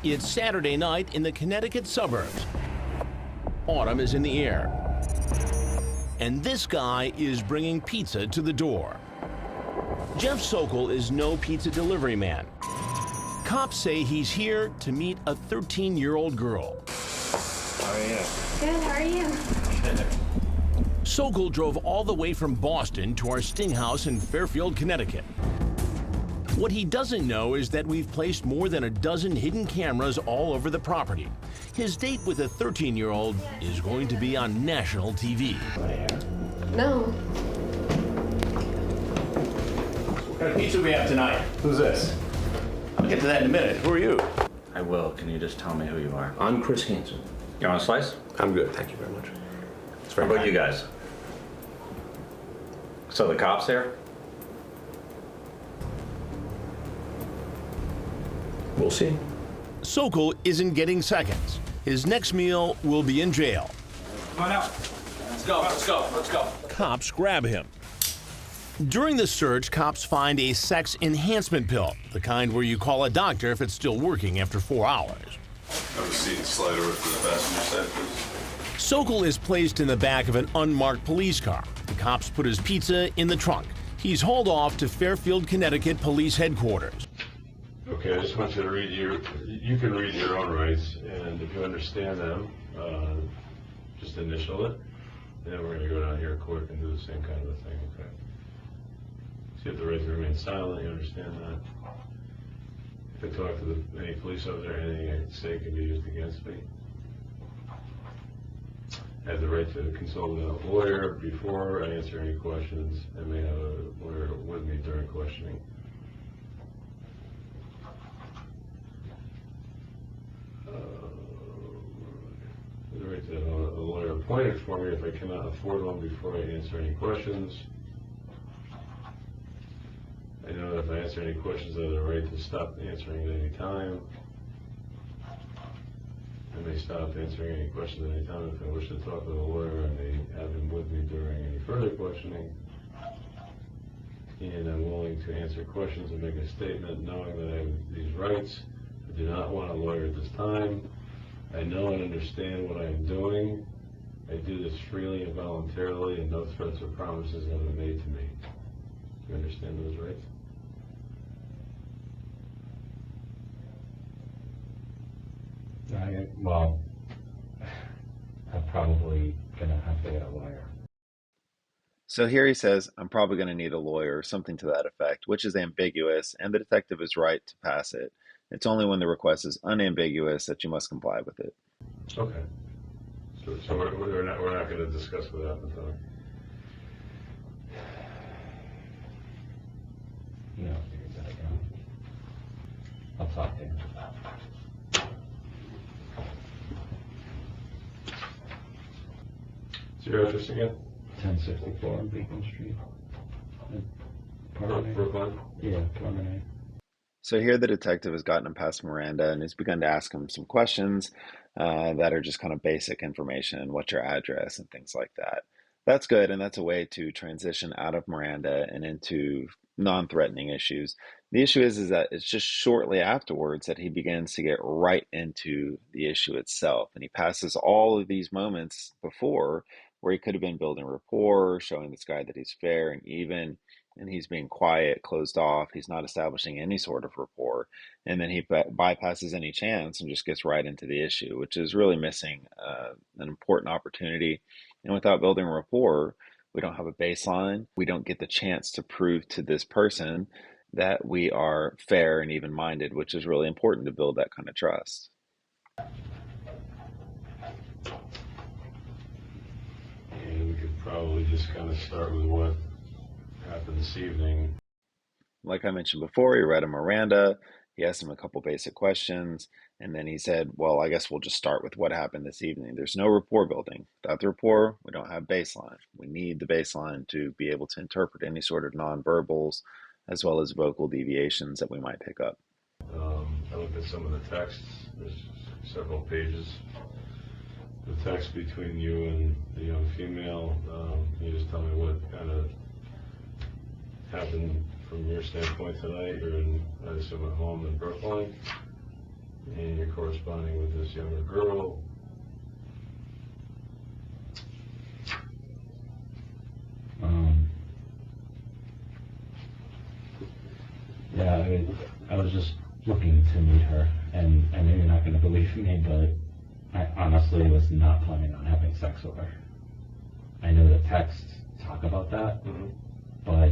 It's Saturday night in the Connecticut suburbs. Autumn is in the air. And this guy is bringing pizza to the door. Jeff Sokol is no pizza delivery man. Cops say he's here to meet a 13-year-old girl. How are you? Good, how are you? Sokol drove all the way from Boston to our sting house in Fairfield, Connecticut. What he doesn't know is that we've placed more than a dozen hidden cameras all over the property. His date with a 13-year-old is going to be on national TV. No. What kind of pizza do we have tonight? Who's this? I'll get to that in a minute. Who are you? I will. Can you just tell me who you are? I'm Chris Hanson. You want a slice? I'm good, thank you very much. It's How very about kind. you guys? So the cops here? We'll see. Sokol isn't getting seconds. His next meal will be in jail. Come on out. Let's go, let's go, let's go. Cops grab him. During the search, cops find a sex enhancement pill, the kind where you call a doctor if it's still working after 4 hours. Have a seat and slide over to the passenger side, please. Sokol is placed in the back of an unmarked police car. The cops put his pizza in the trunk. He's hauled off to Fairfield, Connecticut Police Headquarters. Okay, I just want you to read you can read your own rights, and if you understand them, just initial it. And then we're going to go down here quick and do the same kind of a thing, okay? So you have the right to remain silent, you understand that? If I talk to any police officer, anything I say can be used against me. I have the right to consult with a lawyer before I answer any questions. I may have a lawyer with me during questioning. The right to have a lawyer appointed for me if I cannot afford one before I answer any questions. I know that if I answer any questions, I have the right to stop answering at any time. I may stop answering any questions at any time. If I wish to talk with a lawyer, I may have him with me during any further questioning. And I'm willing to answer questions and make a statement knowing that I have these rights. I do not want a lawyer at this time. I know and understand what I am doing. I do this freely and voluntarily, and no threats or promises have been made to me. Do you understand those rights? Well, I'm probably gonna have to get a lawyer. So here he says, I'm probably going to need a lawyer, or something to that effect, which is ambiguous, and the detective is right to pass it. It's only when the request is unambiguous that you must comply with it. Okay. So we're not going to discuss without the time. You know, figure that out. I'll talk to him. What's your address again? 1064 on Beacon Street. Promenade. Brooklyn? Yeah, Promenade. So here the detective has gotten him past Miranda and has begun to ask him some questions that are just kind of basic information, what's your address and things like that. That's good, and that's a way to transition out of Miranda and into non-threatening issues. The issue is that it's just shortly afterwards that he begins to get right into the issue itself, and he passes all of these moments before where he could have been building rapport, showing this guy that he's fair and even, and he's being quiet, closed off. He's not establishing any sort of rapport. And then he bypasses any chance and just gets right into the issue, which is really missing an important opportunity. And without building rapport, we don't have a baseline. We don't get the chance to prove to this person that we are fair and even-minded, which is really important to build that kind of trust. And we could probably just kind of start with what happened this evening. Like I mentioned before, he read a Miranda, he asked him a couple basic questions, and then he said, well, I guess we'll just start with what happened this evening. There's no rapport building. Without the rapport, we don't have baseline. We need the baseline to be able to interpret any sort of nonverbals as well as vocal deviations that we might pick up. I looked at some of the texts. There's several pages. The text between you and the young female. Can you just tell me what kind of happened from your standpoint tonight? You're in, I assume, at home in Brookline. and you're corresponding with this younger girl. Yeah, I was just looking to meet her, and I know you're not going to believe me, but I honestly was not planning on having sex with her. I know the texts talk about that, but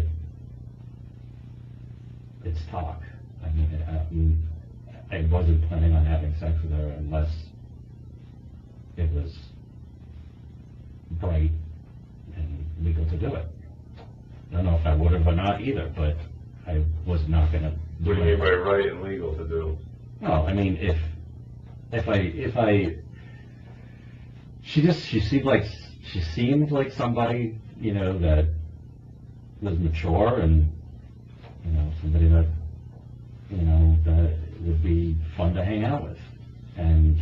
it's talk. I mean, I wasn't planning on having sex with her unless it was right and legal to do it. I don't know if I would have or not either, but I was not going to do What do you it. mean by right and legal to do? No, I mean, she seemed like somebody, you know, that was mature and, you know, somebody that, you know, that would be fun to hang out with. And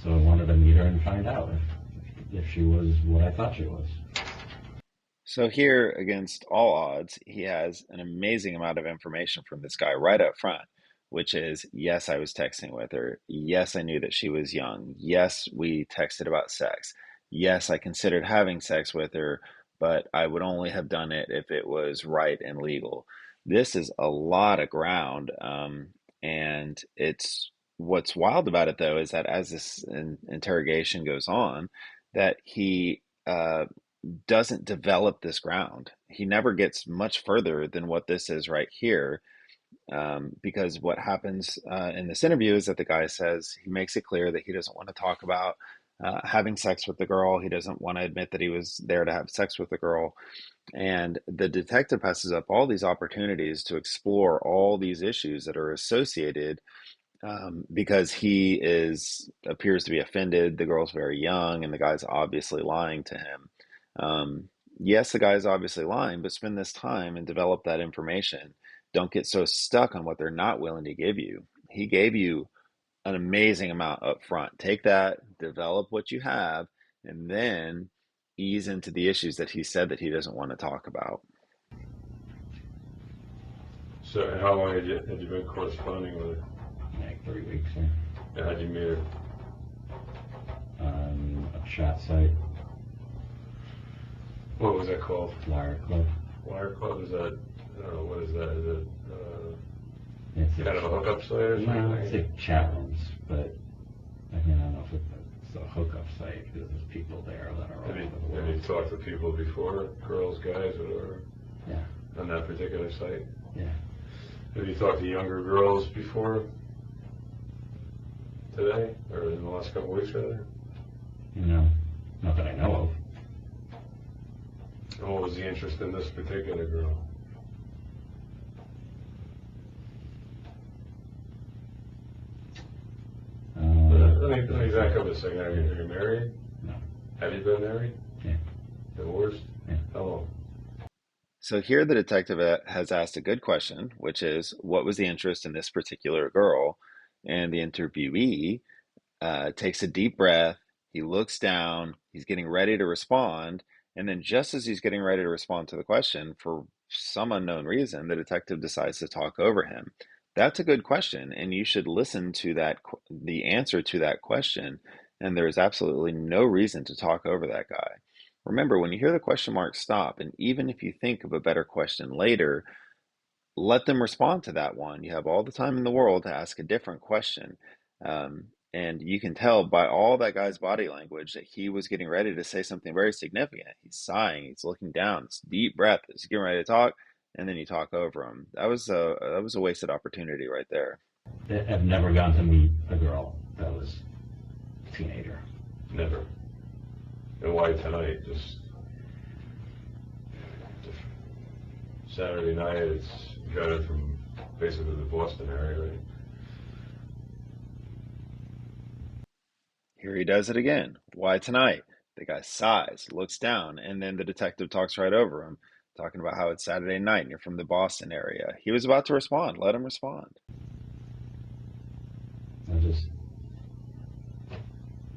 so I wanted to meet her and find out if she was what I thought she was. So here, against all odds, he has an amazing amount of information from this guy right up front, which is, yes, I was texting with her. Yes, I knew that she was young. Yes, we texted about sex. Yes, I considered having sex with her, but I would only have done it if it was right and legal. This is a lot of ground, and it's what's wild about it, though, is that as this interrogation goes on, that he doesn't develop this ground. He never gets much further than what this is right here, because what happens in this interview is that the guy says he makes it clear that he doesn't want to talk about having sex with the girl. He doesn't want to admit that he was there to have sex with the girl. And the detective passes up all these opportunities to explore all these issues that are associated, because he appears to be offended. The girl's very young, and the guy's obviously lying to him. Yes, the guy's obviously lying, but spend this time and develop that information. Don't get so stuck on what they're not willing to give you. He gave you an amazing amount up front. Take that, develop what you have, and then ease into the issues that he said that he doesn't want to talk about. So, and how long had you been corresponding with her? Like 3 weeks, yeah. And how'd you meet her? A chat site, What was that called? Wire Club. Wire Club? Is that, what is that? Is it It's kind of a hookup site or something? No, it's like chat rooms, but I mean, I don't know if it's a hookup site because there's people there that are all over the Have world. you talked to people before? Girls, guys, whatever? Yeah, On that particular site? yeah. Have you talked to younger girls before? Today? Or in the last couple of weeks, rather? You know, not that I know of. And what was the interest in this particular girl? Let me back up a second. Are you married? No. Have you been married? Yeah. Divorced? Yeah. How long? So here the detective has asked a good question, which is, what was the interest in this particular girl? And the interviewee takes a deep breath. He looks down. He's getting ready to respond. And then just as he's getting ready to respond to the question, for some unknown reason, the detective decides to talk over him. That's a good question, and you should listen to the answer to that question. And there is absolutely no reason to talk over that guy. Remember, when you hear the question mark stop, and even if you think of a better question later, let them respond to that one. You have all the time in the world to ask a different question. And you can tell by all that guy's body language that he was getting ready to say something very significant. He's sighing, he's looking down, it's deep breath, he's getting ready to talk, and then you talk over him. That was a wasted opportunity right there. I've never gotten to meet a girl that was a teenager. Never. And why tonight? Just Saturday night, it's got it from basically the Boston area, right? Here he does it again. Why tonight? The guy sighs, looks down, and then the detective talks right over him, talking about how it's Saturday night and you're from the Boston area. He was about to respond. Let him respond. I just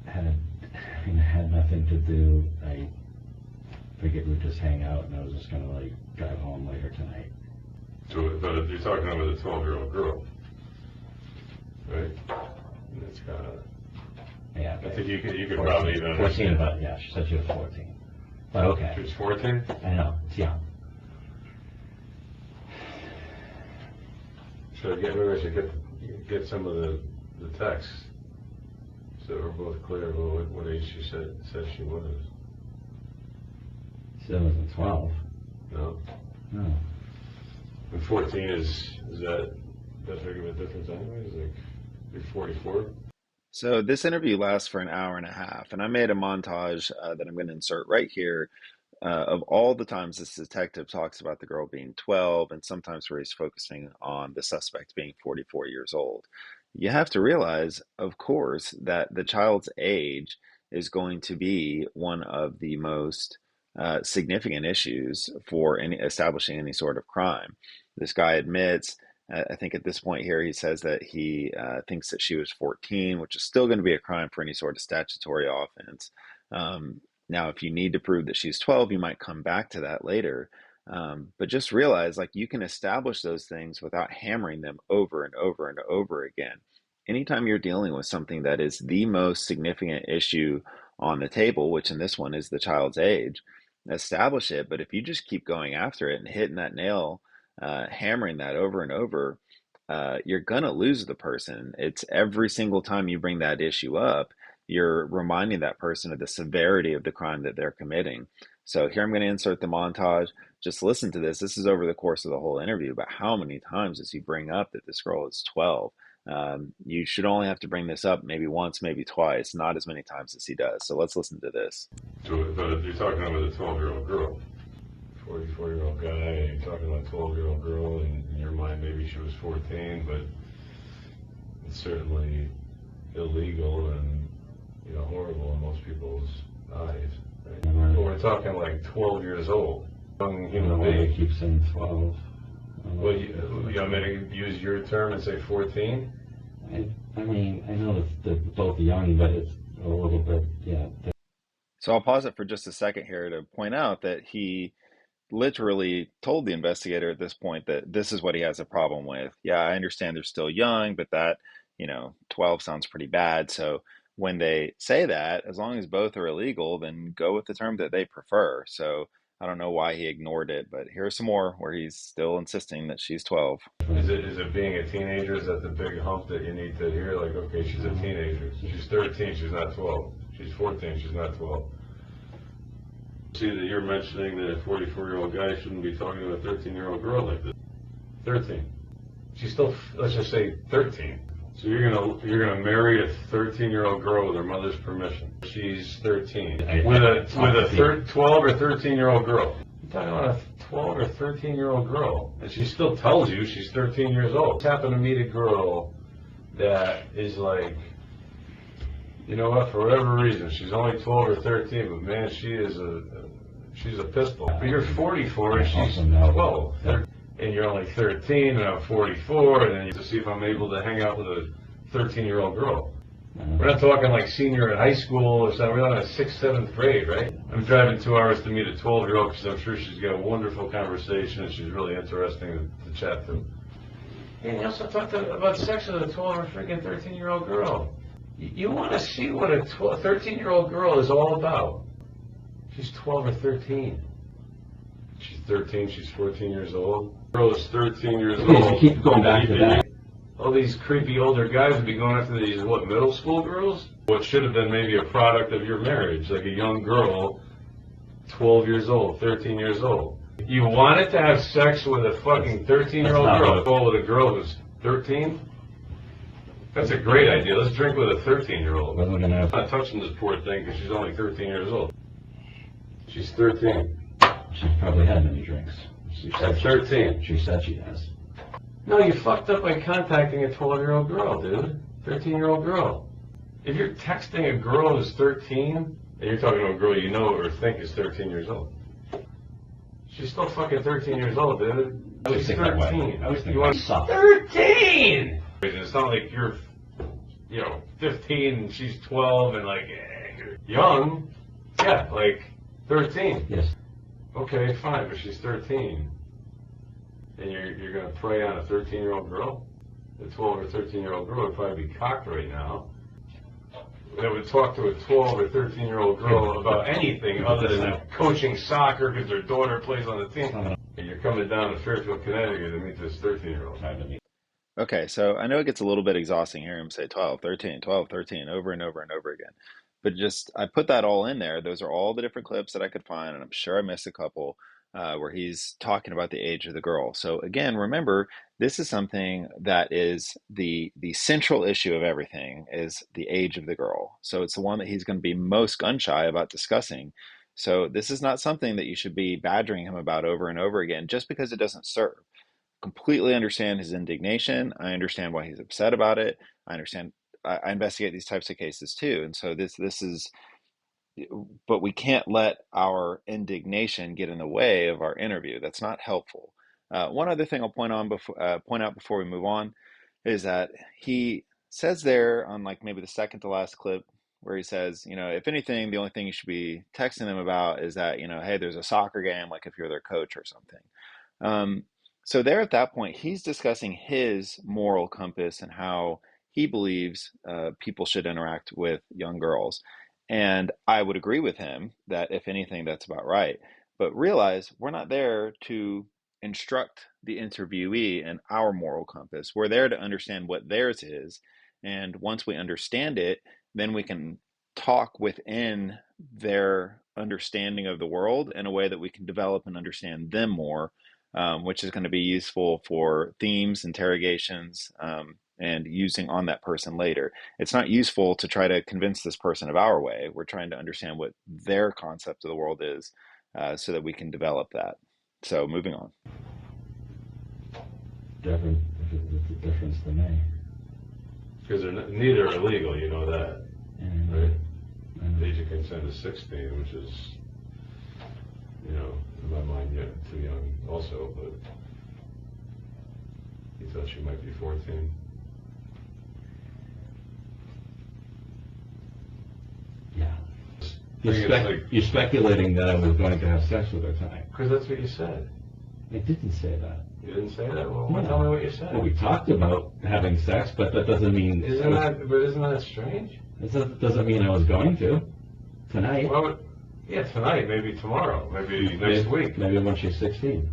had nothing to do. I figured we'd just hang out, and I was just gonna like drive home later tonight. So, but you're talking about the 12-year-old girl. right? And it's kind of. Yeah. I think you could 14, probably even 14, understand. but yeah, she said she was 14. But okay. She was 14. I know, it's young. Maybe I should get some of the texts so we're both clear about what age she said she was. She said it wasn't 12. No. No. And 14 is that big of a difference anyways? Like you're 44. So this interview lasts for an hour and a half, and I made a montage that I'm going to insert right here of all the times this detective talks about the girl being 12, and sometimes where he's focusing on the suspect being 44 years old. You have to realize, of course, that the child's age is going to be one of the most significant issues for establishing any sort of crime. This guy admits, I think at this point here, he says that he thinks that she was 14, which is still going to be a crime for any sort of statutory offense. Now, if you need to prove that she's 12, you might come back to that later. But just realize, like, you can establish those things without hammering them over and over and over again. Anytime you're dealing with something that is the most significant issue on the table, which in this one is the child's age, establish it. But if you just keep going after it and hitting that nail, hammering that over and over, you're going to lose the person. It's every single time you bring that issue up, you're reminding that person of the severity of the crime that they're committing. So here I'm going to insert the montage. Just listen to this. This is over the course of the whole interview, but how many times does he bring up that this girl is 12? You should only have to bring this up maybe once, maybe twice, not as many times as he does. So let's listen to this. So, but if you're talking about a 12-year-old girl, 44-year-old guy, and you're talking about a 12-year-old girl, and in your mind maybe she was 14, but it's certainly illegal and horrible in most people's eyes. Right? But we're talking like 12 years old, young human being. He keeps saying 12. Well, you want me to use your term and say 14? I mean, I know that they're both young, but it's a little bit, yeah. So I'll pause it for just a second here to point out that he literally told the investigator at this point that this is what he has a problem with. Yeah, I understand they're still young, but that, 12 sounds pretty bad. So when they say that, as long as both are illegal, then go with the term that they prefer. So I don't know why he ignored it, but here's some more where he's still insisting that she's 12. Is it being a teenager? Is that the big hump that you need to hear? Like, okay, she's a teenager. She's 13, she's not 12. She's 14, she's not 12. See that you're mentioning that a 44-year-old guy shouldn't be talking to a 13-year-old girl like this. 13. She's still, let's just say 13. So you're gonna marry a 13-year-old girl with her mother's permission. She's 13 with a 12 or 13-year-old girl. You're talking about a 12 or 13-year-old girl, and she still tells you she's 13 years old. I happen to meet a girl that is like, you know what? For whatever reason, she's only 12 or 13, but man, she's a pistol. But you're 44 and she's 12. And you're only 13, and I'm 44, and then you have to see if I'm able to hang out with a 13-year-old girl. We're not talking like senior in high school or something. We're talking 6th, 7th grade, right? I'm driving 2 hours to meet a 12-year-old because I'm sure she's got a wonderful conversation and she's really interesting to chat to. And you also talked about sex with a 12 or freaking 13-year-old girl. You want to see what a 13-year-old girl is all about. She's 12 or 13. She's 13, she's 14 years old. Girl is 13 years old. So keep going back to that. All these creepy older guys would be going after these, middle school girls? What should have been maybe a product of your marriage, like a young girl, 12 years old, 13 years old. You wanted to have sex with a fucking 13-year-old girl, with a girl who's 13? That's a great idea. Let's drink with a 13-year-old. I'm not touching this poor thing because she's only 13 years old. She's 13. She's probably had many drinks. At 13. She said she has. No, you fucked up by contacting a 12-year-old girl, dude. 13-year-old girl. If you're texting a girl who's 13, and you're talking to a girl you know or think is 13 years old, she's still fucking 13 years old, dude. She's 13. You want 13? It's not like you're, 15 and she's 12 and like, young. Yeah, like 13. Yes. Okay, fine, but she's 13. And you're going to prey on a 13-year-old girl? a 12 or 13-year-old girl would probably be cocked right now. That would talk to a 12 or 13-year-old girl about anything other than coaching soccer because their daughter plays on the team. And you're coming down to Fairfield, Connecticut to meet this 13-year-old. Okay, so I know it gets a little bit exhausting hearing him say 12, 13, 12, 13 over and over and over again. But just, I put that all in there. Those are all the different clips that I could find, and I'm sure I missed a couple where he's talking about the age of the girl. So again, remember, this is something that is the central issue of everything is the age of the girl. So it's the one that he's going to be most gun shy about discussing. So this is not something that you should be badgering him about over and over again just because it doesn't serve. Completely understand his indignation. I understand why he's upset about it. I understand. I investigate these types of cases too, and so this is. But we can't let our indignation get in the way of our interview. That's not helpful. One other thing I'll point out before we move on is that he says there on like maybe the second to last clip where he says, if anything, the only thing you should be texting them about is that, hey, there's a soccer game, like if you're their coach or something. So there at that point, he's discussing his moral compass and how he believes people should interact with young girls. And I would agree with him that if anything, that's about right. But realize we're not there to instruct the interviewee in our moral compass. We're there to understand what theirs is. And once we understand it, then we can talk within their understanding of the world in a way that we can develop and understand them more, which is going to be useful for themes, interrogations, and using on that person later. It's not useful to try to convince this person of our way. We're trying to understand what their concept of the world is so that we can develop that. So moving on. Different, it's a difference to me. Because neither are legal, you know that. And, right? The age of consent is 16, which is, in my mind, too young also, but he thought she might be 14. Yeah. You're speculating that I was going to have sex with her tonight. Because that's what you said. I didn't say that. You didn't say that? Well, No. tell me what you said. Well, we talked about having sex, but that doesn't mean... Isn't that strange? It doesn't mean I was going to. Tonight. Well, yeah, tonight, maybe tomorrow, maybe next week. Maybe when she's 16.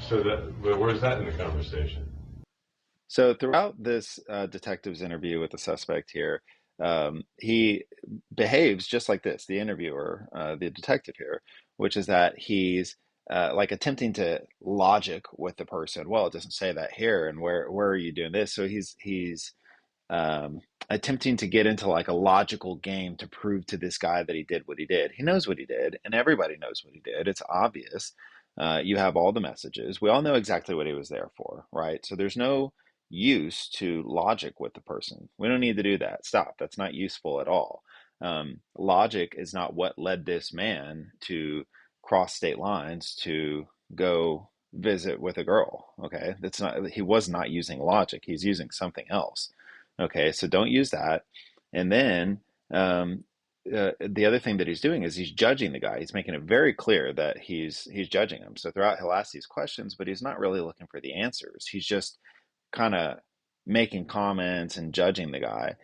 But where's that in the conversation? So throughout this detective's interview with the suspect here, he behaves just like this, the interviewer, the detective here, which is that he's like attempting to logic with the person. Well, it doesn't say that here, and where are you doing this? So he's attempting to get into like a logical game to prove to this guy that he did what he did. He knows what he did, and everybody knows what he did. It's obvious. You have all the messages. We all know exactly what he was there for, right? So there's no use to logic with the person. We don't need to do that. Stop. That's not useful at all. Logic is not what led this man to cross state lines to go visit with a girl. Okay. That's not, he was not using logic. He's using something else. Okay. So don't use that. And then, the other thing that he's doing is he's judging the guy. He's making it very clear that he's judging him. So throughout, he'll ask these questions, but he's not really looking for the answers. He's just kind of making comments and judging the guy.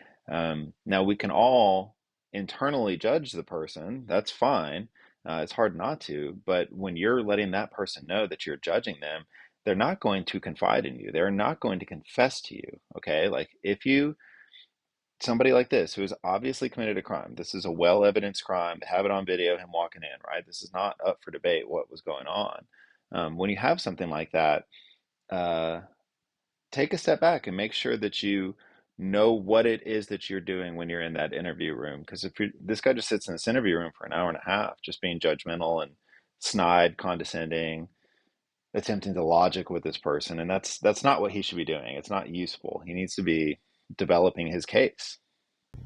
Now we can all internally judge the person. That's fine. It's hard not to, but when you're letting that person know that you're judging them, they're not going to confide in you. They're not going to confess to you. Okay. Like if somebody like this who has obviously committed a crime, this is a well evidenced crime. They have it on video, him walking in, right? This is not up for debate what was going on. When you have something like that, take a step back and make sure that you know what it is that you're doing when you're in that interview room. Because if this guy just sits in this interview room for an hour and a half, just being judgmental and snide, condescending, attempting to logic with this person, and that's not what he should be doing. It's not useful. He needs to be developing his case.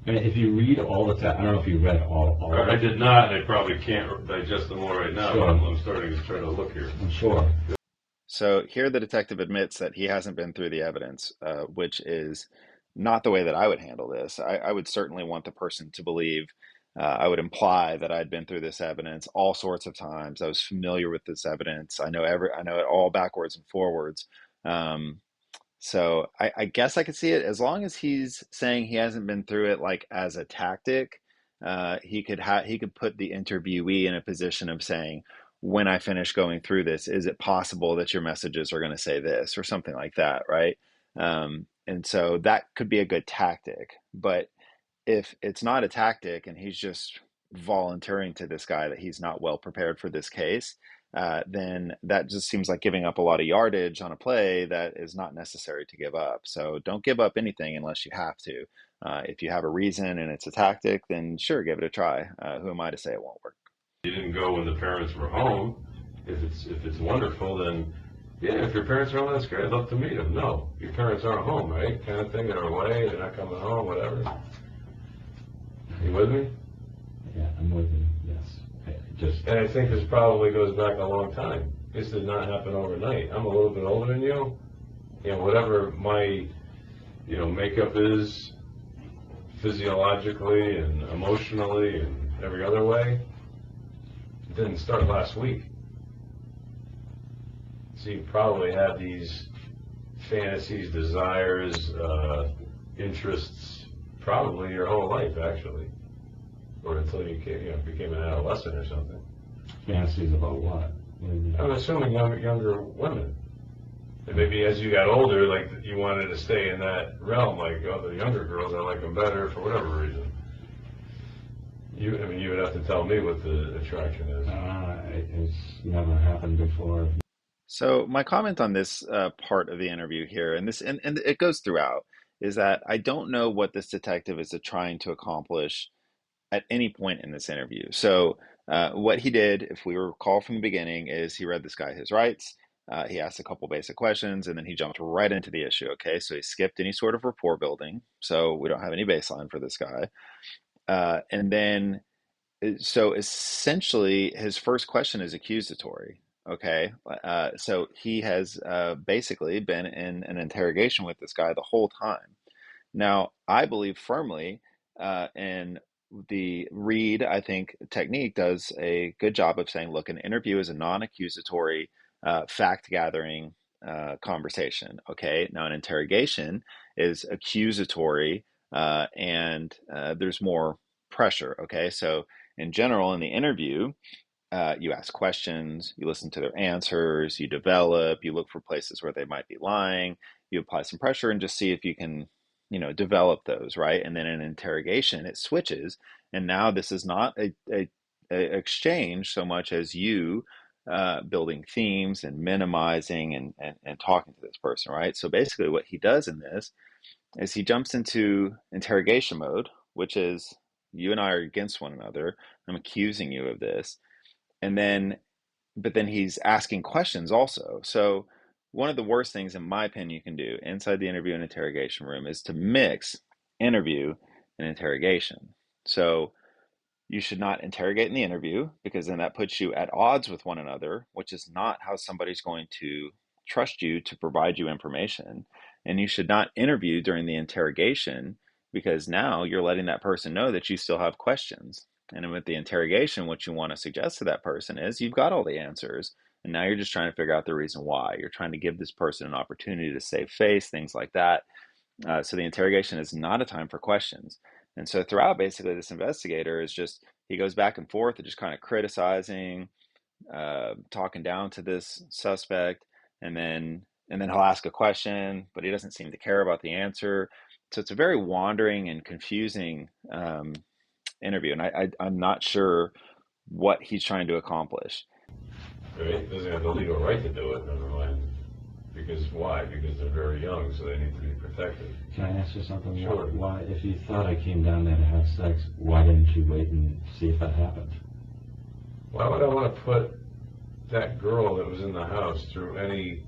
And if you read all the time, I don't know if you read all of I it. did not, and I probably can't digest them all right now, Sure. but I'm starting to try to look here. I'm sure. So here the detective admits that he hasn't been through the evidence, which is not the way that I would handle this. I would certainly want the person to believe, I would imply that I'd been through this evidence all sorts of times. I was familiar with this evidence. I know it all backwards and forwards. So I guess I could see it as long as he's saying he hasn't been through it like as a tactic. He could put the interviewee in a position of saying, when I finish going through this, is it possible that your messages are going to say this or something like that, right? And so that could be a good tactic. But if it's not a tactic and he's just volunteering to this guy that he's not well prepared for this case, then that just seems like giving up a lot of yardage on a play that is not necessary to give up. So don't give up anything unless you have to. If you have a reason and it's a tactic, then sure, give it a try. Who am I to say it won't work? You didn't go when the parents were home. If it's wonderful, then yeah, if your parents are home, that's great. I'd love to meet them. No, your parents aren't home, right? Kind of thing. They're away. They're not coming home. Whatever. You with me? Yeah, I'm with you, yes. And I think this probably goes back a long time. This did not happen overnight. I'm a little bit older than you. You know, whatever my, makeup is physiologically and emotionally and every other way, it didn't start last week. So you probably had these fantasies, desires, interests, probably your whole life, actually. Or until you became an adolescent or something. Fantasies about what? I'm assuming younger women. And maybe as you got older, like you wanted to stay in that realm, like, oh, the younger girls, I like them better for whatever reason. You would have to tell me what the attraction is. It's never happened before. So my comment on this part of the interview here, and it goes throughout, is that I don't know what this detective is trying to accomplish at any point in this interview. So what he did, if we recall from the beginning, is he read this guy his rights. He asked a couple basic questions, and then he jumped right into the issue. Okay, so he skipped any sort of rapport building. So we don't have any baseline for this guy. And then, so essentially, his first question is accusatory. Okay, so he has basically been in an interrogation with this guy the whole time. Now, I believe firmly in the Reed, I think, technique does a good job of saying, look, an interview is a non-accusatory, fact-gathering conversation. Okay, now an interrogation is accusatory, and there's more pressure. Okay, so in general, in the interview, you ask questions, you listen to their answers, you develop, you look for places where they might be lying, you apply some pressure and just see if you can, develop those, right? And then in interrogation, it switches. And now this is not a exchange so much as you building themes and minimizing and talking to this person, right? So basically what he does in this is he jumps into interrogation mode, which is you and I are against one another. I'm accusing you of this. And then but then he's asking questions also. So one of the worst things, in my opinion, you can do inside the interview and interrogation room is to mix interview and interrogation. So you should not interrogate in the interview because then that puts you at odds with one another, which is not how somebody's going to trust you to provide you information. And you should not interview during the interrogation because now you're letting that person know that you still have questions. And with the interrogation, what you want to suggest to that person is you've got all the answers. And now you're just trying to figure out the reason why. You're trying to give this person an opportunity to save face, things like that. So the interrogation is not a time for questions. And so throughout, basically, this investigator is just, he goes back and forth and just kind of criticizing, talking down to this suspect, and then he'll ask a question, but he doesn't seem to care about the answer. So it's a very wandering and confusing interview, and I'm not sure what he's trying to accomplish. Right? Doesn't have the legal right to do it, never mind. Because why? Because they're very young, so they need to be protected. Can I ask you something? Sure. Why, if you thought I came down there to have sex, why didn't you wait and see if that happened? Why would I want to put that girl that was in the house through any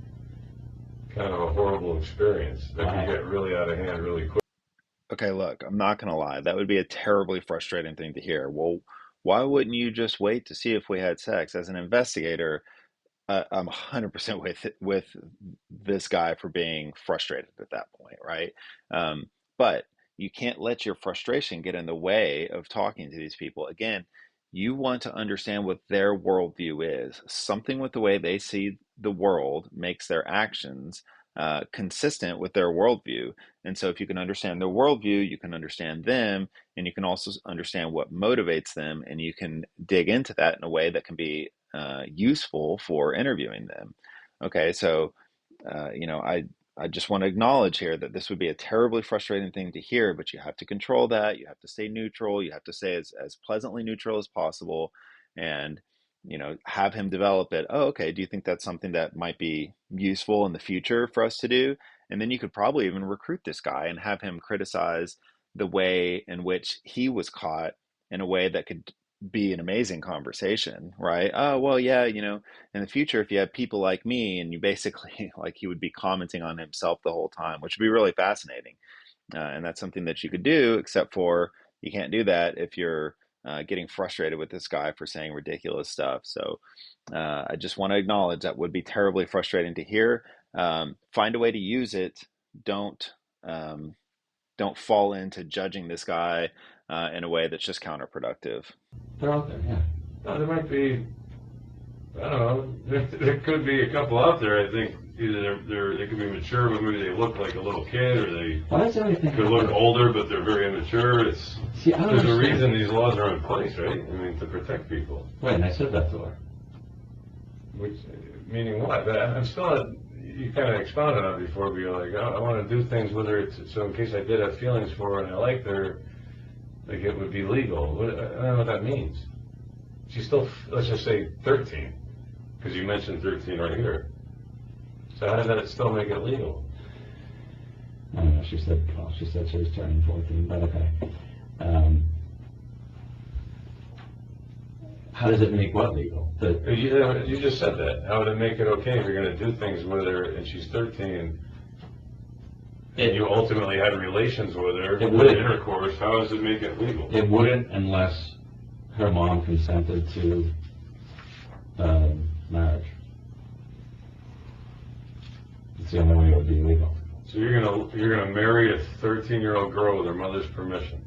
kind of a horrible experience that could get really out of hand really quick? Okay, look, I'm not going to lie. That would be a terribly frustrating thing to hear. Well, why wouldn't you just wait to see if we had sex? As an investigator, I'm 100% with this guy for being frustrated at that point, right? But you can't let your frustration get in the way of talking to these people. Again, you want to understand what their worldview is. Something with the way they see the world makes their actions consistent with their worldview. And so if you can understand their worldview, you can understand them, and you can also understand what motivates them, and you can dig into that in a way that can be useful for interviewing them. Okay, so I just want to acknowledge here that this would be a terribly frustrating thing to hear, but you have to control that. You have to stay neutral. You have to stay as pleasantly neutral as possible, and have him develop it. Oh, okay. Do you think that's something that might be useful in the future for us to do? And then you could probably even recruit this guy and have him criticize the way in which he was caught in a way that could be an amazing conversation, right? Oh, well, yeah, in the future, if you have people like me, and you basically, like, he would be commenting on himself the whole time, which would be really fascinating. And that's something that you could do, except for you can't do that if you're getting frustrated with this guy for saying ridiculous stuff. So I just want to acknowledge that would be terribly frustrating to hear. Find a way to use it. Don't fall into judging this guy in a way that's just counterproductive. They're out there, yeah. No, there might be, I don't know, there could be a couple out there. I think either they could be mature, but maybe they look like a little kid, or they could look older, but they're very immature. There's a reason these laws are in place, right? I mean, to protect people. Right, and I said that to her. Meaning what? I'm still, you kind of expounded on it before, but you're like, I want to do things with her, so in case I did have feelings for her and I liked her, like, it would be legal. I don't know what that means. She's still, let's just say 13, because you mentioned 13 right here. So how does that still make it legal? I don't know. She said she was turning 14, but okay. How does it make what legal? You just said that. How would it make it okay if you're going to do things with her and she's 13? And you ultimately had relations with her, intercourse. How does it make it legal? It wouldn't unless her mom consented to marriage. It's the only way it would be legal. So you're gonna marry a 13-year-old girl with her mother's permission.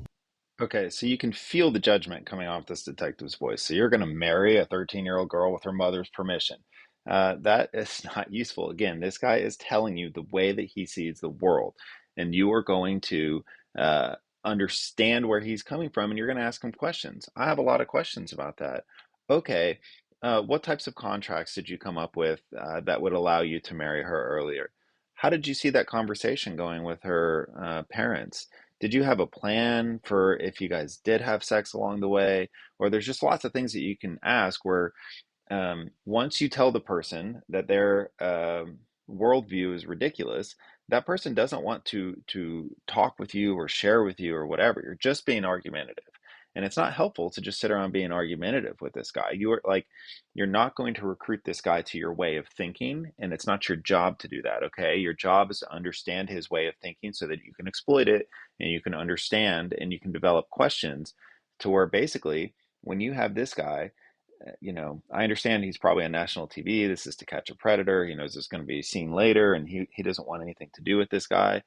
Okay, so you can feel the judgment coming off this detective's voice. So you're going to marry a 13-year-old girl with her mother's permission. That is not useful. Again, this guy is telling you the way that he sees the world, and you are going to understand where he's coming from, and you're going to ask him questions. I have a lot of questions about that. Okay, what types of contracts did you come up with that would allow you to marry her earlier? How did you see that conversation going with her parents? Did you have a plan for if you guys did have sex along the way? Or there's just lots of things that you can ask where once you tell the person that their worldview is ridiculous, that person doesn't want to talk with you or share with you or whatever. You're just being argumentative. And it's not helpful to just sit around being argumentative with this guy. You're not going to recruit this guy to your way of thinking, and it's not your job to do that, okay? Your job is to understand his way of thinking so that you can exploit it and you can understand and you can develop questions to where basically when you have this guy, I understand he's probably on national TV. This is To Catch a Predator. He knows it's going to be seen later, and he doesn't want anything to do with this guy.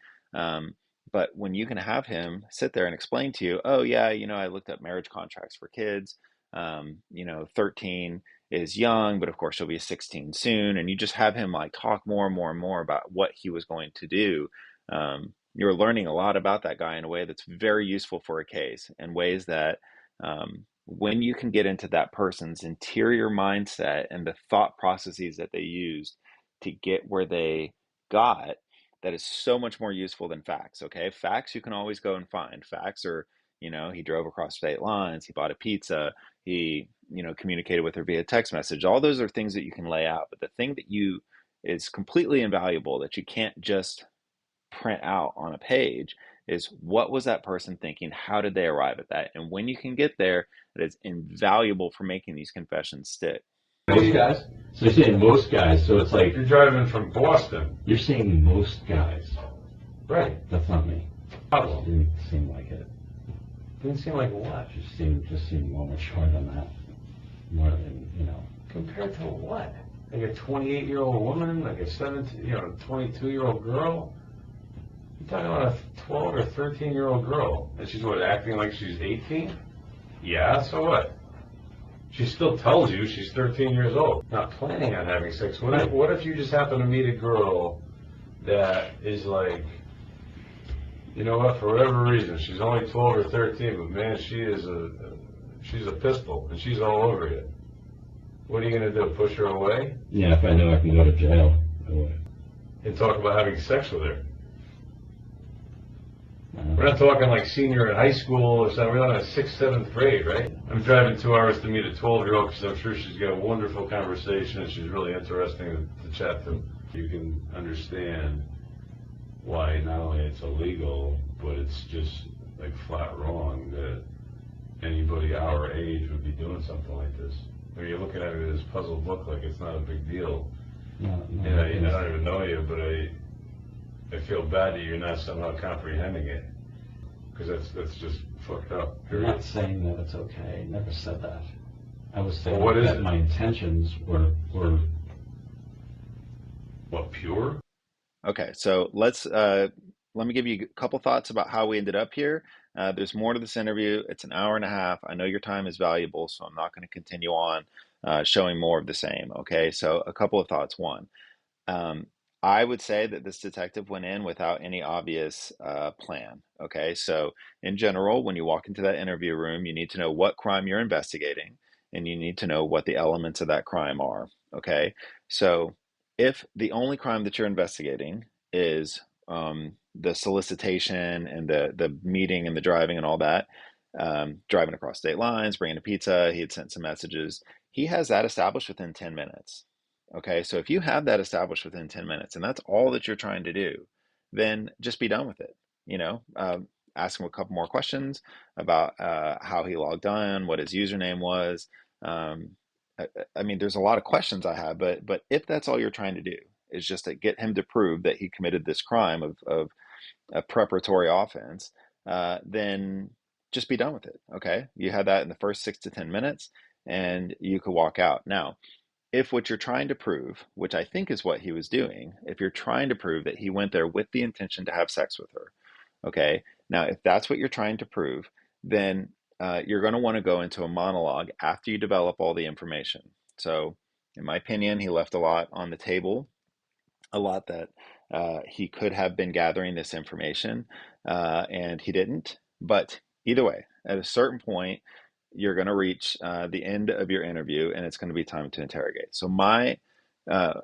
But when you can have him sit there and explain to you, oh yeah, I looked up marriage contracts for kids. 13 is young, but of course she'll be 16 soon. And you just have him like talk more and more and more about what he was going to do. You're learning a lot about that guy in a way that's very useful for a case, and ways that when you can get into that person's interior mindset and the thought processes that they used to get where they got, that is so much more useful than facts, okay? Facts you can always go and find. Facts are, he drove across state lines, he bought a pizza, he, communicated with her via text message. All those are things that you can lay out. But the thing that is completely invaluable that you can't just print out on a page is what was that person thinking? How did they arrive at that? And when you can get there, that is invaluable for making these confessions stick. Most guys. So you're saying most guys. So it's like you're driving from Boston. You're saying most guys. Right. That's not me. Problem. Didn't seem like it. Didn't seem like what? Just seemed more mature than that. More than Compared to what? Like a 28-year-old woman, like a 22-year-old girl. You're talking about a 12 or 13-year-old girl, and she's acting like she's 18? Yeah. So what? She still tells you she's 13 years old, not planning on having sex. What if you just happen to meet a girl that is like, you know what, for whatever reason, she's only 12 or 13, but man, she's a pistol, and she's all over you. What are you going to do, push her away? Yeah, if I know I can go to jail, I would. And talk about having sex with her? We're not talking like senior in high school or something. We're talking 6th, 7th grade, right? I'm driving 2 hours to meet a 12-year-old because I'm sure she's got a wonderful conversation and she's really interesting to chat to. You can understand why not only it's illegal, but it's just like flat wrong that anybody our age would be doing something like this. I mean, you're looking at it as a puzzled look like it's not a big deal. No, I don't even know you, but I feel bad that you're not somehow comprehending it, because that's just fucked up. I'm Period. not saying that it's okay. I never said that. I was saying Well, what is that it? my intentions were What, pure? Okay, so let me give you a couple thoughts about how we ended up here. There's more to this interview. It's an hour and a half. I know your time is valuable, so I'm not going to continue on showing more of the same. Okay, so a couple of thoughts. One, I would say that this detective went in without any obvious plan. Okay, so in general, when you walk into that interview room, you need to know what crime you're investigating, and you need to know what the elements of that crime are. Okay, so if the only crime that you're investigating is the solicitation and the meeting and the driving and all that, driving across state lines, bringing a pizza, he had sent some messages. He has that established within 10 minutes. Okay, so if you have that established within 10 minutes and that's all that you're trying to do, then just be done with it. You know, ask him a couple more questions about how he logged on, what his username was. Um, I mean, there's a lot of questions I have, but if that's all you're trying to do is just to get him to prove that he committed this crime of a preparatory offense, then just be done with it. Okay, you had that in the first 6 to 10 minutes, and you could walk out. Now, if what you're trying to prove, which I think is what he was doing, if you're trying to prove that he went there with the intention to have sex with her, okay, now if that's what you're trying to prove, then you're going to want to go into a monologue after you develop all the information. So, in my opinion, he left a lot on the table, a lot that he could have been gathering this information, and he didn't. But either way, at a certain point, you're going to reach the end of your interview and it's going to be time to interrogate. So, my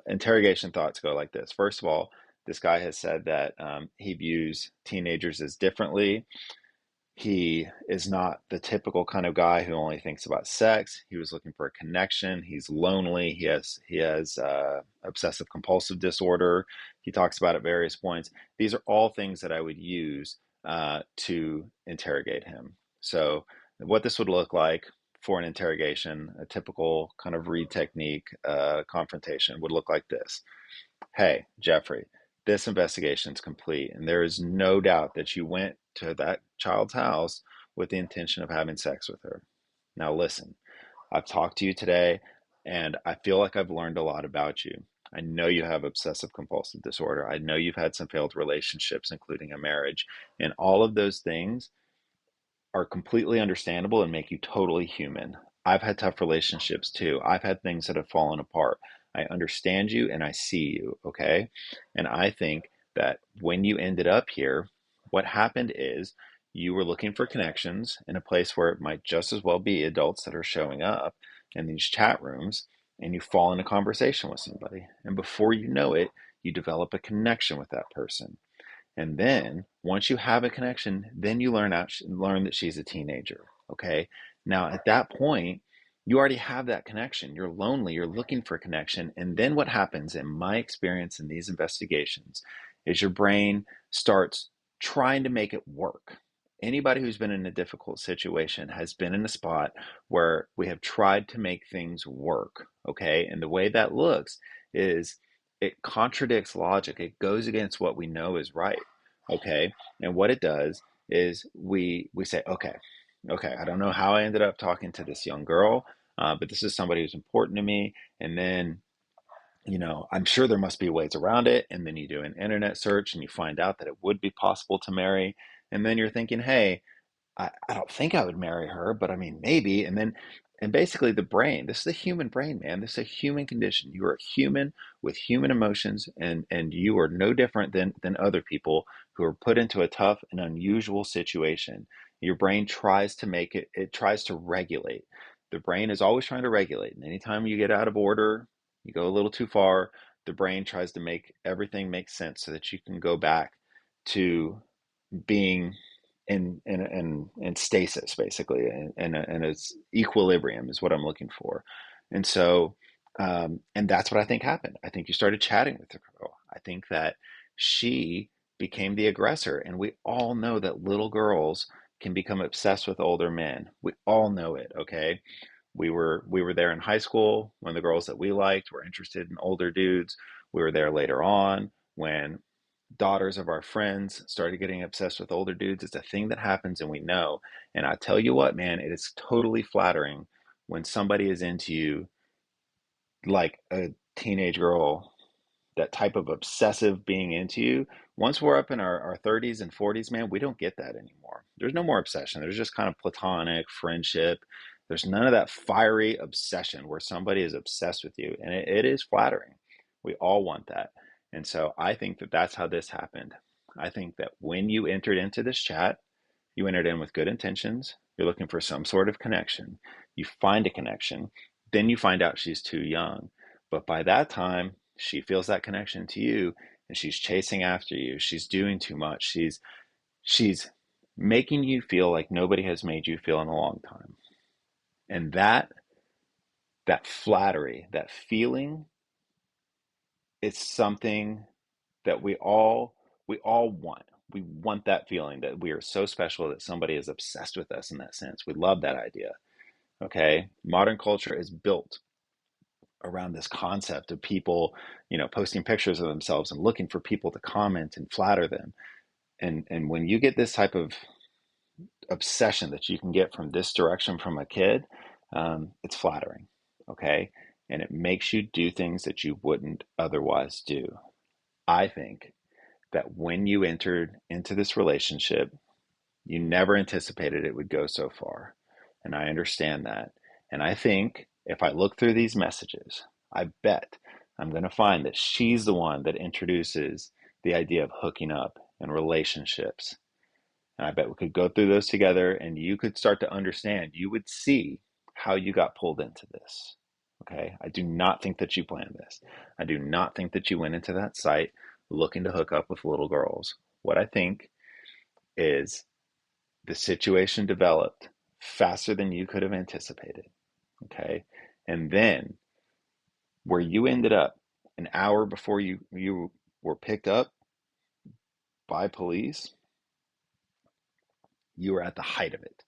interrogation thoughts go like this. First of all, this guy has said that he views teenagers as differently. He is not the typical kind of guy who only thinks about sex. He was looking for a connection. He's lonely. He has obsessive compulsive disorder. He talks about at various points. These are all things that I would use to interrogate him. So, what this would look like for an interrogation, a typical kind of read technique confrontation would look like this. Hey, Jeffrey, this investigation is complete, and there is no doubt that you went to that child's house with the intention of having sex with her. Now, listen, I've talked to you today, and I feel like I've learned a lot about you. I know you have obsessive compulsive disorder. I know you've had some failed relationships, including a marriage, and all of those things are completely understandable and make you totally human. I've had tough relationships too. I've had things that have fallen apart. I understand you and I see you, okay? And I think that when you ended up here, what happened is you were looking for connections in a place where it might just as well be adults that are showing up in these chat rooms, and you fall into conversation with somebody. And before you know it, you develop a connection with that person. And then once you have a connection, then you learn that she's a teenager. Okay. Now at that point, you already have that connection. You're lonely. You're looking for a connection. And then what happens, in my experience in these investigations, is your brain starts trying to make it work. Anybody who's been in a difficult situation has been in a spot where we have tried to make things work. Okay. And the way that looks is it contradicts logic. It goes against what we know is right. Okay. And what it does is we say, okay, I don't know how I ended up talking to this young girl, but this is somebody who's important to me. And then, I'm sure there must be ways around it. And then you do an internet search and you find out that it would be possible to marry. And then you're thinking, hey, I don't think I would marry her, but I mean, maybe. And then And basically the brain, this is the human brain, man. This is a human condition. You are a human with human emotions, and you are no different than other people who are put into a tough and unusual situation. Your brain tries to make it tries to regulate. The brain is always trying to regulate. And anytime you get out of order, you go a little too far, the brain tries to make everything make sense so that you can go back to being in stasis, basically, and it's equilibrium is what I'm looking for. And so, and that's what I think happened. I think you started chatting with the girl. I think that she became the aggressor, and we all know that little girls can become obsessed with older men. We all know it, okay? We were there in high school when the girls that we liked were interested in older dudes. We were there later on when daughters of our friends started getting obsessed with older dudes. It's a thing that happens and we know. And I tell you what, man, it is totally flattering when somebody is into you like a teenage girl, that type of obsessive being into you. Once we're up in our 30s and 40s, man, we don't get that anymore. There's no more obsession. There's just kind of platonic friendship. There's none of that fiery obsession where somebody is obsessed with you. And it is flattering. We all want that. And so I think that that's how this happened. I think that when you entered into this chat, you entered in with good intentions. You're looking for some sort of connection. You find a connection. Then you find out she's too young. But by that time, she feels that connection to you and she's chasing after you. She's doing too much. She's making you feel like nobody has made you feel in a long time. And that flattery, that feeling, it's something that we all want. We want that feeling that we are so special that somebody is obsessed with us in that sense. We love that idea. Okay? Modern culture is built around this concept of people, posting pictures of themselves and looking for people to comment and flatter them. And when you get this type of obsession that you can get from this direction from a kid, it's flattering, okay? And it makes you do things that you wouldn't otherwise do. I think that when you entered into this relationship, you never anticipated it would go so far. And I understand that. And I think if I look through these messages, I bet I'm going to find that she's the one that introduces the idea of hooking up and relationships. And I bet we could go through those together and you could start to understand. You would see how you got pulled into this. Okay? I do not think that you planned this. I do not think that you went into that site looking to hook up with little girls. What I think is the situation developed faster than you could have anticipated. Okay? And then where you ended up an hour before you were picked up by police, you were at the height of it.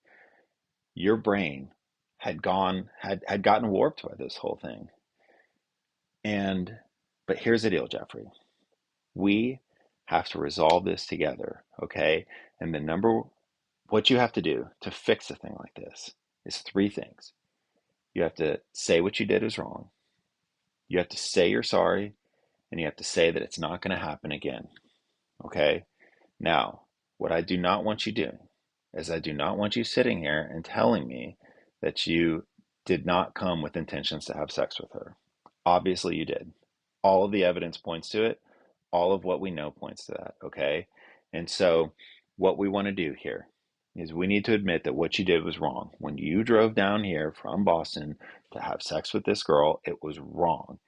Your brain had gotten warped by this whole thing. But here's the deal, Jeffrey. We have to resolve this together, okay? And what you have to do to fix a thing like this is three things. You have to say what you did is wrong. You have to say you're sorry, and you have to say that it's not going to happen again, okay? Now, what I do not want you doing is I do not want you sitting here and telling me that you did not come with intentions to have sex with her. Obviously you did. All of the evidence points to it. All of what we know points to that, okay? And so what we want to do here is we need to admit that what you did was wrong. When you drove down here from Boston to have sex with this girl, it was wrong.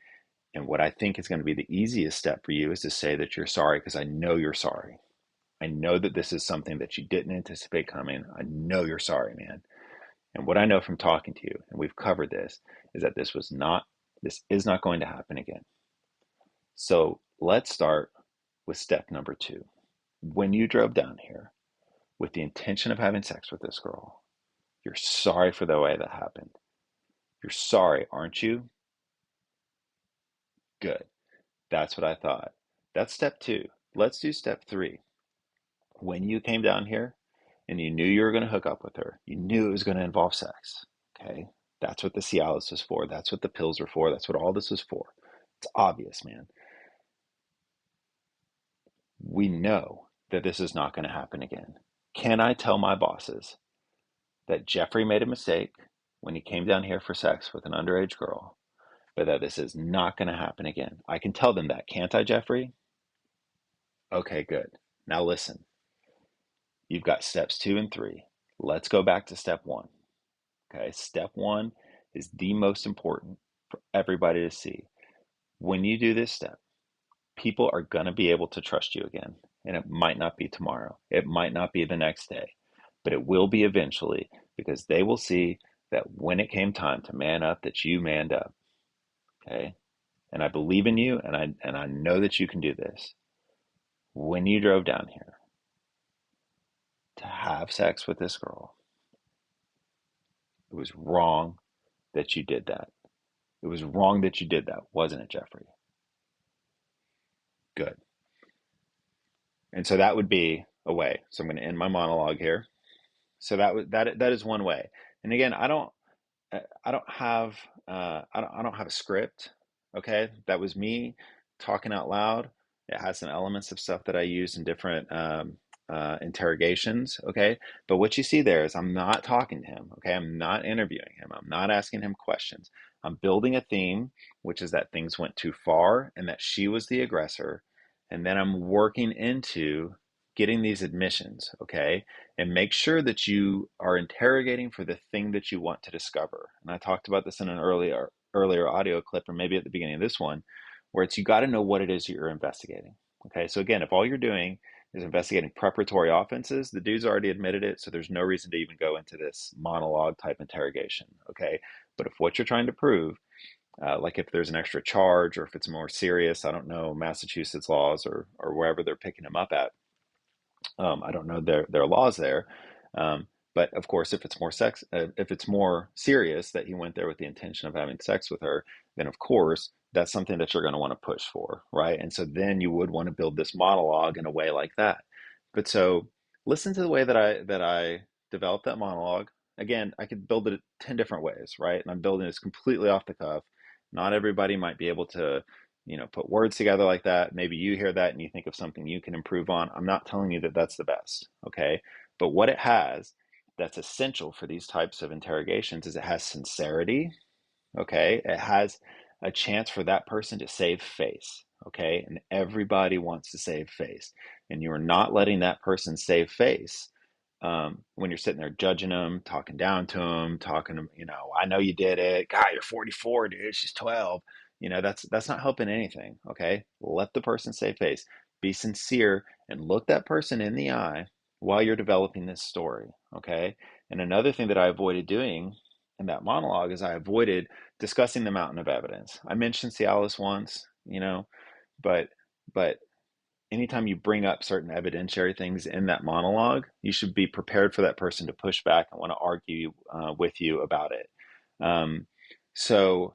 And what I think is going to be the easiest step for you is to say that you're sorry, because I know you're sorry. I know that this is something that you didn't anticipate coming. I know you're sorry, man. And what I know from talking to you, and we've covered this, is that this is not going to happen again. So let's start with step number 2. When you drove down here with the intention of having sex with this girl, you're sorry for the way that happened. You're sorry, aren't you? Good. That's what I thought. That's step 2. Let's do step 3. When you came down here and you knew you were going to hook up with her, you knew it was going to involve sex. Okay? That's what the Cialis was for. That's what the pills were for. That's what all this was for. It's obvious, man. We know that this is not going to happen again. Can I tell my bosses that Jeffrey made a mistake when he came down here for sex with an underage girl, but that this is not going to happen again. I can tell them that, can't I, Jeffrey? Okay, good. Now listen, you've got steps 2 and 3. Let's go back to step 1. Okay, step 1 is the most important for everybody to see. When you do this step, people are going to be able to trust you again. And it might not be tomorrow. It might not be the next day, but it will be eventually, because they will see that when it came time to man up, that you manned up. Okay. And I believe in you, and I know that you can do this. When you drove down here to have sex with this girl, it was wrong that you did that. It was wrong that you did that, wasn't it, Jeffrey? Good. And so that would be a way. So I'm going to end my monologue here. So that is one way. And again, I don't have I don't have a script. Okay, that was me talking out loud. It has some elements of stuff that I use in different interrogations. Okay, but what you see there is I'm not talking to him. Okay, I'm not interviewing him. I'm not asking him questions. I'm building a theme, which is that things went too far and that she was the aggressor, and then I'm working into getting these admissions. Okay, and make sure that you are interrogating for the thing that you want to discover. And I talked about this in an earlier audio clip, or maybe at the beginning of this one, where it's you got to know what it is you're investigating. Okay, so again, if all you're doing is investigating preparatory offenses, the dude's already admitted it, so there's no reason to even go into this monologue type interrogation. Okay, but if what you're trying to prove, like if there's an extra charge or if it's more serious, I don't know Massachusetts laws or wherever they're picking him up at. I don't know their laws there, but of course, if it's more serious that he went there with the intention of having sex with her, then of course that's something that you're going to want to push for, right? And so then you would want to build this monologue in a way like that. But so listen to the way that I developed that monologue. Again, I could build it 10 different ways, right? And I'm building this completely off the cuff. Not everybody might be able to put words together like that. Maybe you hear that and you think of something you can improve on. I'm not telling you that that's the best, okay? But what it has that's essential for these types of interrogations is it has sincerity, okay? It has a chance for that person to save face, okay? And everybody wants to save face. And you're not letting that person save face when you're sitting there judging them, talking down to them, talking to, I know you did it. God, you're 44, dude. She's 12. That's not helping anything. Okay. Let the person save face, be sincere, and look that person in the eye while you're developing this story. Okay. And another thing that I avoided doing in that monologue is I avoided discussing the mountain of evidence. I mentioned Cialis once, but anytime you bring up certain evidentiary things in that monologue, you should be prepared for that person to push back and want to argue with you about it. So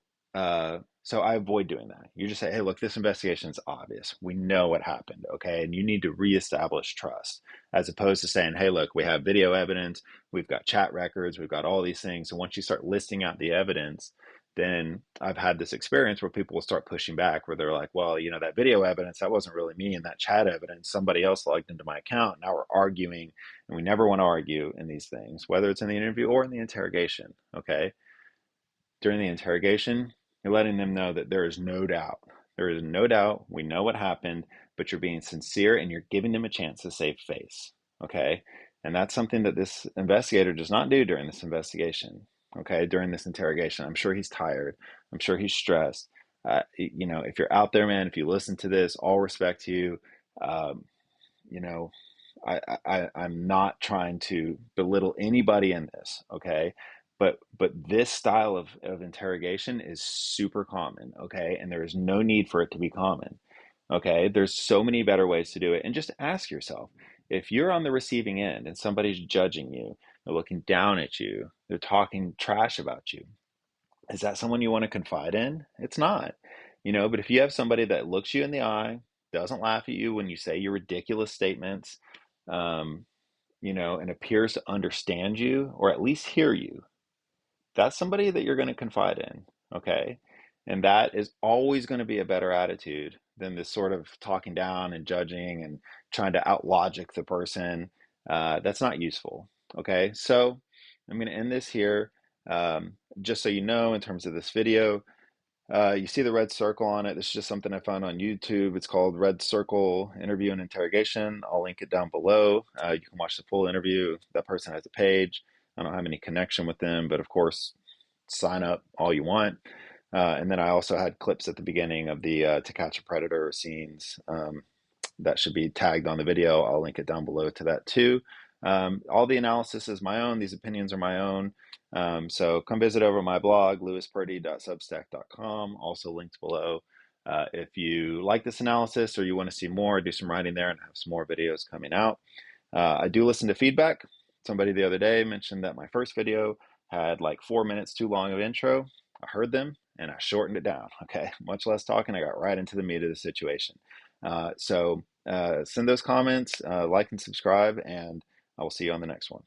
I avoid doing that. You just say, hey, look, this investigation is obvious. We know what happened, okay? And you need to reestablish trust, as opposed to saying, hey, look, we have video evidence, we've got chat records, we've got all these things. And once you start listing out the evidence, then I've had this experience where people will start pushing back, where they're like, well, that video evidence, that wasn't really me, and that chat evidence, somebody else logged into my account. Now we're arguing, and we never want to argue in these things, whether it's in the interview or in the interrogation, okay? During the interrogation, you're letting them know that there is no doubt. There is no doubt. We know what happened, but you're being sincere and you're giving them a chance to save face, okay? And that's something that this investigator does not do during this investigation. Okay, during this interrogation. I'm sure he's tired. I'm sure he's stressed. If you're out there, man, if you listen to this, all respect to you. I'm not trying to belittle anybody in this, okay? But this style of interrogation is super common, okay? And there is no need for it to be common, okay? There's so many better ways to do it. And just ask yourself, if you're on the receiving end and somebody's judging you, they're looking down at you, they're talking trash about you, is that someone you want to confide in? It's not, but if you have somebody that looks you in the eye, doesn't laugh at you when you say your ridiculous statements, and appears to understand you or at least hear you, that's somebody that you're going to confide in, okay? And that is always going to be a better attitude than this sort of talking down and judging and trying to out-logic the person. That's not useful, okay? So I'm going to end this here. Just so you know, in terms of this video, you see the red circle on it. This is just something I found on YouTube. It's called Red Circle Interview and Interrogation. I'll link it down below. You can watch the full interview. That person has a page. I don't have any connection with them, but of course, sign up all you want. And then I also had clips at the beginning of the To Catch a Predator scenes that should be tagged on the video. I'll link it down below to that too. All the analysis is my own. These opinions are my own. So come visit over my blog, lewispurdy.substack.com, also linked below. If you like this analysis or you want to see more, do some writing there and have some more videos coming out. I do listen to feedback. Somebody the other day mentioned that my first video had like 4 minutes too long of intro. I heard them and I shortened it down. Okay, much less talking. I got right into the meat of the situation. So send those comments, like and subscribe, and I will see you on the next one.